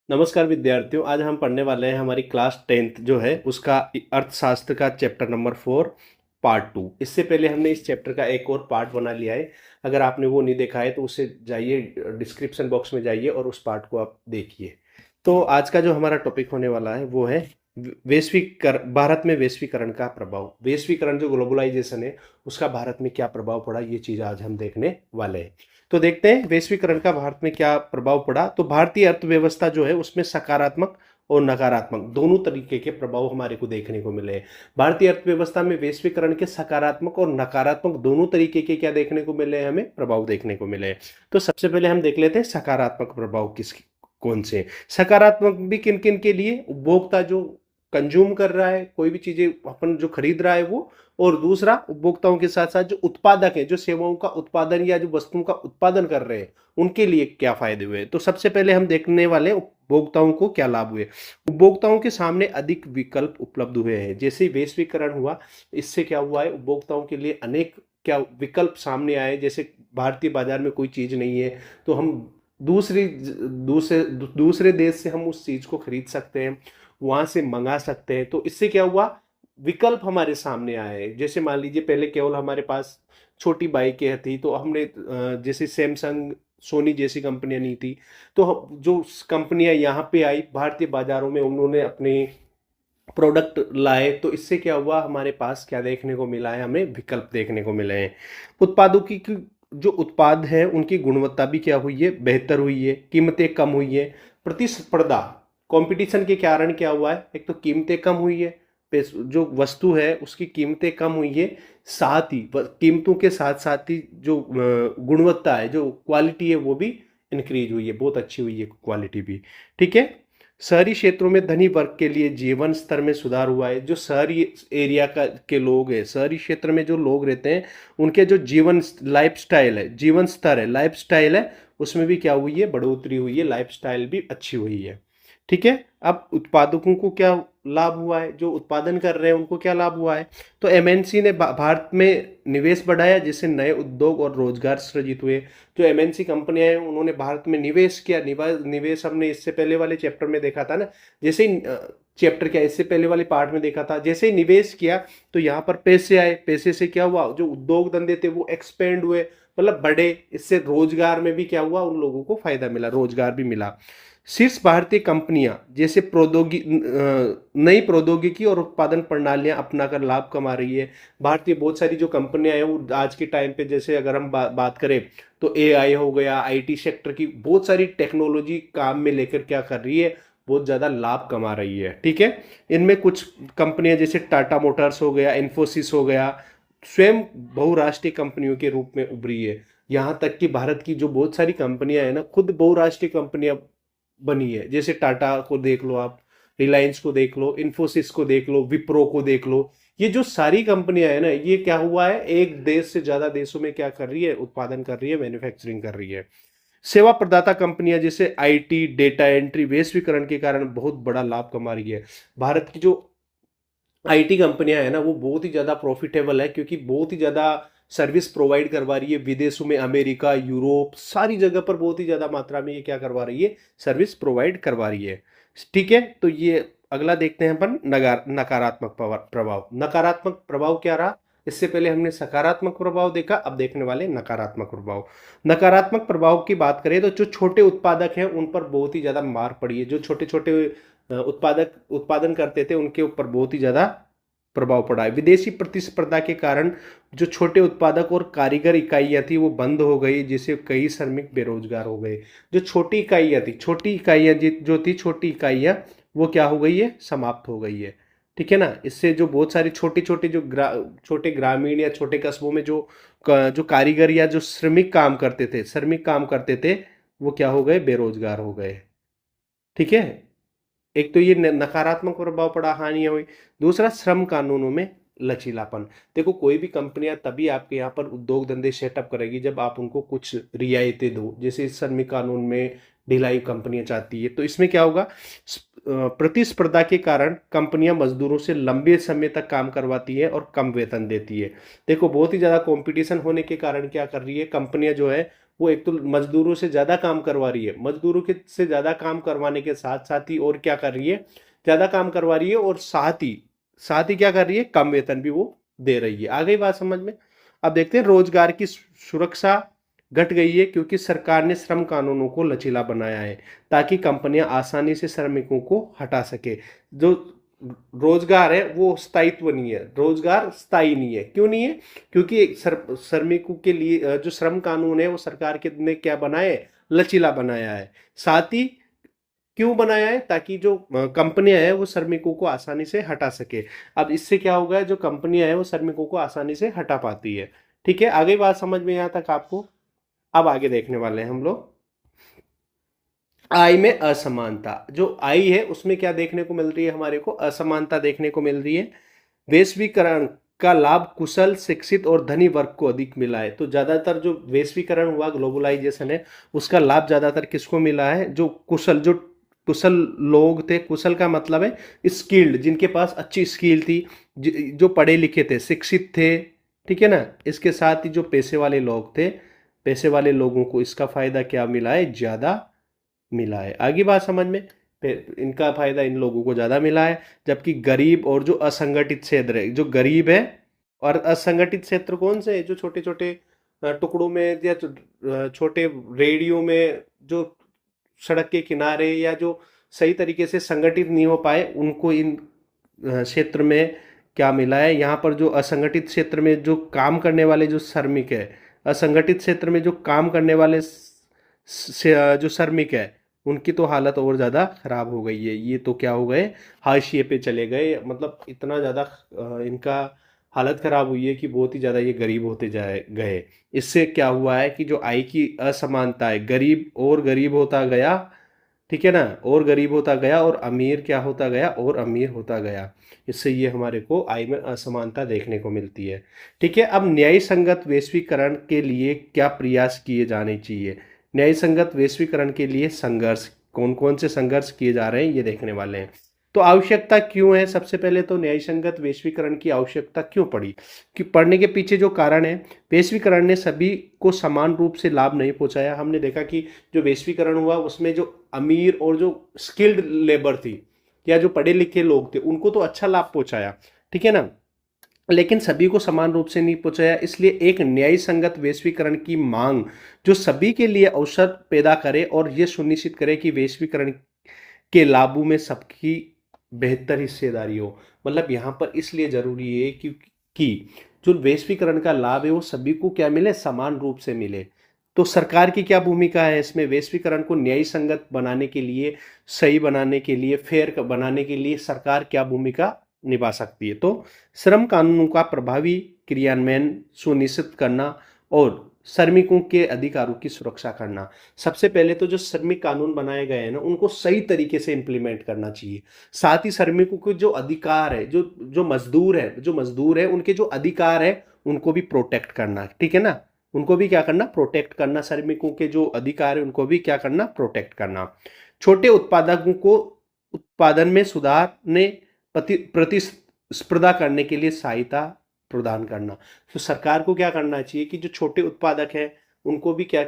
नमस्कार विद्यार्थियों, आज हम पढ़ने वाले हैं हमारी क्लास 10th जो है उसका अर्थशास्त्र का चैप्टर नंबर 4 पार्ट 2। इससे पहले हमने इस चैप्टर का एक और पार्ट बना लिया है। अगर आपने वो नहीं देखा है तो उसे जाइए, डिस्क्रिप्शन बॉक्स में जाइए और उस पार्ट को आप देखिए। तो आज का जो हमारा टॉपिक होने वाला है वो है भारत में वैश्वीकरण का प्रभाव। वैश्वीकरण जो ग्लोबलाइजेशन है उसका भारत में क्या प्रभाव पड़ा, ये चीज़ आज हम देखने वाले हैं। तो देखते हैं वैश्वीकरण का भारत में क्या प्रभाव पड़ा। तो भारतीय अर्थव्यवस्था जो है उसमें सकारात्मक और नकारात्मक दोनों तरीके के प्रभाव हमारे को देखने को मिले हैं। भारतीय अर्थव्यवस्था में वैश्वीकरण के सकारात्मक और नकारात्मक दोनों तरीके के क्या देखने को मिले हैं, हमें प्रभाव देखने को मिले हैं। तो सबसे पहले हम देख लेते हैं सकारात्मक प्रभाव किस कौन से। सकारात्मक भी किन किन के लिए, उपभोक्ता जो कंज्यूम कर रहा है, कोई भी चीजें अपन जो खरीद रहा है वो, और दूसरा उपभोक्ताओं के साथ साथ जो उत्पादक है, जो सेवाओं का उत्पादन या जो वस्तुओं का उत्पादन कर रहे हैं, उनके लिए क्या फायदे हुए। तो सबसे पहले हम देखने वाले उपभोक्ताओं को क्या लाभ हुए। उपभोक्ताओं के सामने अधिक विकल्प उपलब्ध हुए हैं। जैसे ही वैश्वीकरण हुआ, इससे क्या हुआ है, उपभोक्ताओं के लिए अनेक क्या विकल्प सामने आए। जैसे भारतीय बाजार में कोई चीज नहीं है तो हम दूसरी दूसरे दूसरे देश से हम उस चीज को खरीद सकते हैं, वहां से मंगा सकते हैं। तो इससे क्या हुआ, विकल्प हमारे सामने आए। जैसे मान लीजिए पहले केवल हमारे पास छोटी बाइकें थी, तो हमने जैसे सैमसंग, सोनी जैसी कंपनियां नहीं थी, तो जो कंपनियां यहाँ पे आई भारतीय बाजारों में, उन्होंने अपने प्रोडक्ट लाए। तो इससे क्या हुआ, हमारे पास क्या देखने को मिला है, हमें विकल्प देखने को मिले हैं। उत्पादों की जो उत्पाद है उनकी गुणवत्ता भी क्या हुई है, बेहतर हुई है। कीमतें कम हुई है। प्रतिस्पर्धा, कंपटीशन के कारण क्या हुआ है, एक तो कीमतें कम हुई है, जो वस्तु है उसकी कीमतें कम हुई है, साथ ही कीमतों के साथ साथ ही जो गुणवत्ता है, जो क्वालिटी है, वो भी इंक्रीज हुई है, बहुत अच्छी हुई है क्वालिटी भी। ठीक है। शहरी क्षेत्रों में धनी वर्ग के लिए जीवन स्तर में सुधार हुआ है। जो शहरी एरिया का के लोग हैं, शहरी क्षेत्र में जो लोग रहते हैं, उनके जो जीवन लाइफस्टाइल है, जीवन स्तर है, लाइफस्टाइल है, उसमें भी क्या हुई है, बढ़ोतरी हुई है, लाइफस्टाइल भी अच्छी हुई है। ठीक है। अब उत्पादकों को क्या लाभ हुआ है, जो उत्पादन कर रहे हैं उनको क्या लाभ हुआ है। तो एमएनसी ने भारत में निवेश बढ़ाया, जिससे नए उद्योग और रोजगार सृजित हुए। जो एमएनसी कंपनियां हैं उन्होंने भारत में निवेश किया। निवेश हमने इससे पहले वाले चैप्टर में देखा था ना। जैसे ही चैप्टर क्या, इससे पहले वाले पार्ट में देखा था, जैसे ही निवेश किया तो यहाँ पर पैसे आए। पैसे से क्या हुआ, जो उद्योग धंधे थे वो एक्सपेंड हुए, मतलब बढ़े। इससे रोजगार में भी क्या हुआ, उन लोगों को फायदा मिला, रोजगार भी मिला। शीर्ष भारतीय कंपनियां जैसे नई प्रौद्योगिकी और उत्पादन प्रणालियां अपनाकर लाभ कमा रही है। भारतीय बहुत सारी जो कंपनियां हैं वो आज के टाइम पे, जैसे अगर हम बात करें तो एआई हो गया, आईटी सेक्टर की बहुत सारी टेक्नोलॉजी काम में लेकर क्या कर रही है, बहुत ज़्यादा लाभ कमा रही है। ठीक है। इनमें कुछ कंपनियां जैसे टाटा मोटर्स हो गया, इन्फोसिस हो गया, स्वयं बहुराष्ट्रीय कंपनियों के रूप में उभरी है। यहाँ तक कि भारत की जो बहुत सारी कंपनियां हैं ना, खुद बहुराष्ट्रीय कंपनियां बनी है। जैसे टाटा को देख लो आप, रिलायंस को देख लो, इन्फोसिस को देख लो, विप्रो को देख लो। ये जो सारी कंपनियां है ना, ये क्या हुआ है, एक देश से ज्यादा देशों में क्या कर रही है, उत्पादन कर रही है, मैन्युफैक्चरिंग कर रही है। सेवा प्रदाता कंपनियां जैसे आईटी, डेटा एंट्री, वैश्वीकरण के कारण बहुत बड़ा लाभ कमा रही है। भारत की जो आईटी कंपनियां है ना, वो बहुत ही ज्यादा प्रॉफिटेबल है, क्योंकि बहुत ही ज्यादा सर्विस प्रोवाइड करवा रही है विदेशों में, अमेरिका, यूरोप, सारी जगह पर बहुत ही ज्यादा मात्रा में ये क्या करवा रही है, सर्विस प्रोवाइड करवा रही है। ठीक है। तो ये अगला देखते हैं अपन, नकारात्मक प्रभाव। नकारात्मक प्रभाव क्या रहा, इससे पहले हमने सकारात्मक प्रभाव देखा, अब देखने वाले नकारात्मक प्रभाव। नकारात्मक प्रभाव की बात करें तो जो छोटे उत्पादक हैं उन पर बहुत ही ज्यादा मार पड़ी है। जो छोटे छोटे उत्पादक उत्पादन करते थे उनके ऊपर बहुत ही ज्यादा प्रभाव पड़ा है। विदेशी प्रतिस्पर्धा के कारण जो छोटे उत्पादक और कारीगर इकाइयां थी वो बंद हो गई, जिससे कई श्रमिक बेरोजगार हो गए। जो छोटी इकाइयां थी, छोटी इकाइयां जो थी, छोटी इकाइयां वो क्या हो गई है, समाप्त हो गई है। ठीक है ना। इससे जो बहुत सारी छोटी छोटी जो छोटे ग्रामीण या छोटे कस्बों में जो कारीगर या जो श्रमिक काम करते थे, वो क्या हो गए, बेरोजगार हो गए। ठीक है। एक तो ये नकारात्मक प्रभाव पड़ा, हानियां हुई। दूसरा, श्रम कानूनों में लचीलापन। देखो, कोई भी कंपनियां तभी आपके यहाँ पर उद्योग धंधे सेटअप करेगी जब आप उनको कुछ रियायतें दो। जैसे इस श्रमिक कानून में ढिलाई कंपनियां चाहती है, तो इसमें क्या होगा, प्रतिस्पर्धा के कारण कंपनियां मजदूरों से लंबे समय तक काम करवाती है और कम वेतन देती है। देखो, बहुत ही ज्यादा कंपटीशन होने के कारण क्या कर रही है कंपनियां, जो है वो एक तो मजदूरों से ज़्यादा काम करवा रही है, मजदूरों के से ज़्यादा काम करवाने के साथ साथ ही और क्या कर रही है, ज़्यादा काम करवा रही है और साथ ही क्या कर रही है, कम वेतन भी वो दे रही है। आ गई बात समझ में। अब देखते हैं, रोजगार की सुरक्षा घट गई है क्योंकि सरकार ने श्रम कानूनों को लचीला बनाया है ताकि कंपनियां आसानी से श्रमिकों को हटा सके। जो रोजगार है वो स्थायित्व नहीं है, रोजगार स्थायी नहीं है। क्यों नहीं है? क्योंकि श्रमिकों के लिए जो श्रम कानून है वो सरकार के ने क्या बनाया है, लचीला बनाया है। साथ ही क्यों बनाया है? ताकि जो कंपनियां हैं वो श्रमिकों को आसानी से हटा सके। अब इससे क्या होगा, जो कंपनियां हैं वो श्रमिकों को आसानी से हटा पाती है। ठीक है, आगे बात समझ में यहाँ तक आपको। अब आगे देखने वाले हैं हम लोग आय में असमानता। जो आय है उसमें क्या देखने को मिल रही है, हमारे को असमानता देखने को मिल रही है। वैश्वीकरण का लाभ कुशल, शिक्षित और धनी वर्ग को अधिक मिला है। तो ज्यादातर जो वैश्वीकरण हुआ, ग्लोबलाइजेशन है, उसका लाभ ज्यादातर किसको मिला है? जो कुशल लोग थे। कुशल का मतलब है स्किल्ड, जिनके पास अच्छी स्किल थी, जो पढ़े लिखे थे, शिक्षित थे। ठीक है ना। इसके साथ ही जो पैसे वाले लोग थे, पैसे वाले लोगों को इसका फायदा क्या मिला है? ज्यादा मिला है। आगे बात समझ में। इनका फायदा इन लोगों को ज्यादा मिला है, जबकि गरीब और जो असंगठित क्षेत्र है, जो गरीब है और असंगठित क्षेत्र कौन से है? जो छोटे छोटे टुकड़ों में या छोटे रेडियो में, जो सड़क के किनारे या जो सही तरीके से संगठित नहीं हो पाए, उनको इन क्षेत्र में क्या मिला है? यहाँ पर जो असंगठित क्षेत्र में जो काम करने वाले जो श्रमिक है, असंगठित क्षेत्र में जो काम करने वाले जो श्रमिक है, उनकी तो हालत और ज़्यादा खराब हो गई है। ये तो क्या हो गए, हाशिए पे चले गए। मतलब इतना ज़्यादा इनका हालत खराब हुई है कि बहुत ही ज़्यादा ये गरीब होते जाए गए। इससे क्या हुआ है कि जो आय की असमानता है, गरीब और गरीब होता गया। ठीक है ना। और गरीब होता गया और अमीर क्या होता गया, और अमीर होता गया। इससे ये हमारे को आय में असमानता देखने को मिलती है। ठीक है। अब न्याय संगत वैश्वीकरण के लिए क्या प्रयास किए जाने चाहिए? न्याय संगत वैश्वीकरण के लिए संघर्ष, कौन कौन से संघर्ष किए जा रहे हैं ये देखने वाले हैं। तो आवश्यकता क्यों है? सबसे पहले तो न्याय संगत वैश्वीकरण की आवश्यकता क्यों पड़ी, कि पढ़ने के पीछे जो कारण है, वैश्वीकरण ने सभी को समान रूप से लाभ नहीं पहुंचाया। हमने देखा कि जो वैश्वीकरण हुआ उसमें जो अमीर और जो स्किल्ड लेबर थी या जो पढ़े लिखे लोग थे, उनको तो अच्छा लाभ पहुंचाया। ठीक है ना। लेकिन सभी को समान रूप से नहीं पहुंचाया। इसलिए एक न्याय संगत वैश्वीकरण की मांग जो सभी के लिए अवसर पैदा करे और ये सुनिश्चित करे कि वैश्वीकरण के लाभों में सबकी बेहतर हिस्सेदारी हो। मतलब यहाँ पर इसलिए जरूरी है कि जो वैश्वीकरण का लाभ है वो सभी को क्या मिले, समान रूप से मिले। तो सरकार की क्या भूमिका है इसमें? वैश्वीकरण को न्याय संगत बनाने के लिए, सही बनाने के लिए, फेयर बनाने के लिए सरकार क्या भूमिका निभा सकती है? तो श्रम कानूनों का प्रभावी क्रियान्वयन सुनिश्चित करना और श्रमिकों के अधिकारों की सुरक्षा करना। सबसे पहले तो जो श्रमिक कानून बनाए गए हैं ना, उनको सही तरीके से इम्प्लीमेंट करना चाहिए। साथ ही श्रमिकों के जो अधिकार है, जो मजदूर है उनके जो अधिकार है उनको भी प्रोटेक्ट करना। ठीक है ना। उनको भी क्या करना, प्रोटेक्ट करना। श्रमिकों के जो अधिकार है उनको भी क्या करना, प्रोटेक्ट करना। छोटे उत्पादकों को उत्पादन में सुधारने, प्रतिस्पर्धा करने के लिए सहायता प्रदान करना। तो सरकार को क्या करना चाहिए कि जो छोटे उत्पादक हैं उनको भी क्या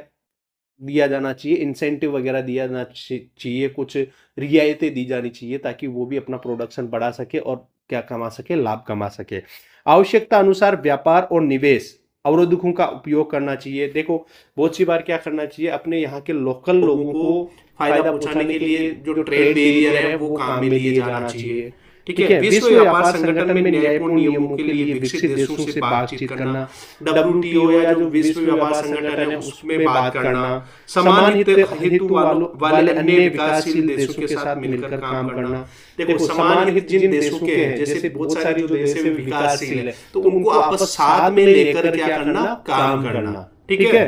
दिया जाना चाहिए, इंसेंटिव वगैरह दिया जाना चाहिए, कुछ रियायतें दी जानी चाहिए ताकि वो भी अपना प्रोडक्शन बढ़ा सके और क्या कमा सके, लाभ कमा सके। आवश्यकता अनुसार व्यापार और निवेश अवरोधकों का उपयोग करना चाहिए। देखो बहुत सी बार क्या करना चाहिए, अपने यहाँ के लोकल लोगों को फायदा पहुंचाने के लिए जो ट्रेड बैरियर है वो काम में लिए जाना चाहिए। ठीक है। विश्व व्यापार संगठन में न्यायपूर्ण नियमों के लिए विकसित देशों से बातचीत करना, WTO या जो विश्व व्यापार संगठन है उसमें बात करना, समान हित हेतु वाले अन्य विकासशील देशों के साथ मिलकर काम करना। देखो समान हित जिन देशों के हैं, जैसे बहुत सारी जो देश विकासशील है, तो उनको आपस साथ में लेकर क्या करना, काम करना। ठीक है।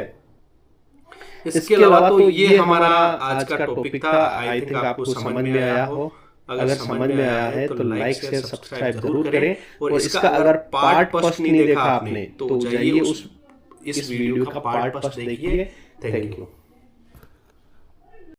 इसके अलावा तो ये हमारा आज का टॉपिक था। आई थिंक आपको समझ में आया हो। अगर समझ में आया है तो लाइक शेयर सब्सक्राइब जरूर करें। और इसका अगर पार्ट फर्स्ट नहीं देखा आपने तो जाइए इस वीडियो का पार्ट फर्स्ट देखिए। Thank you.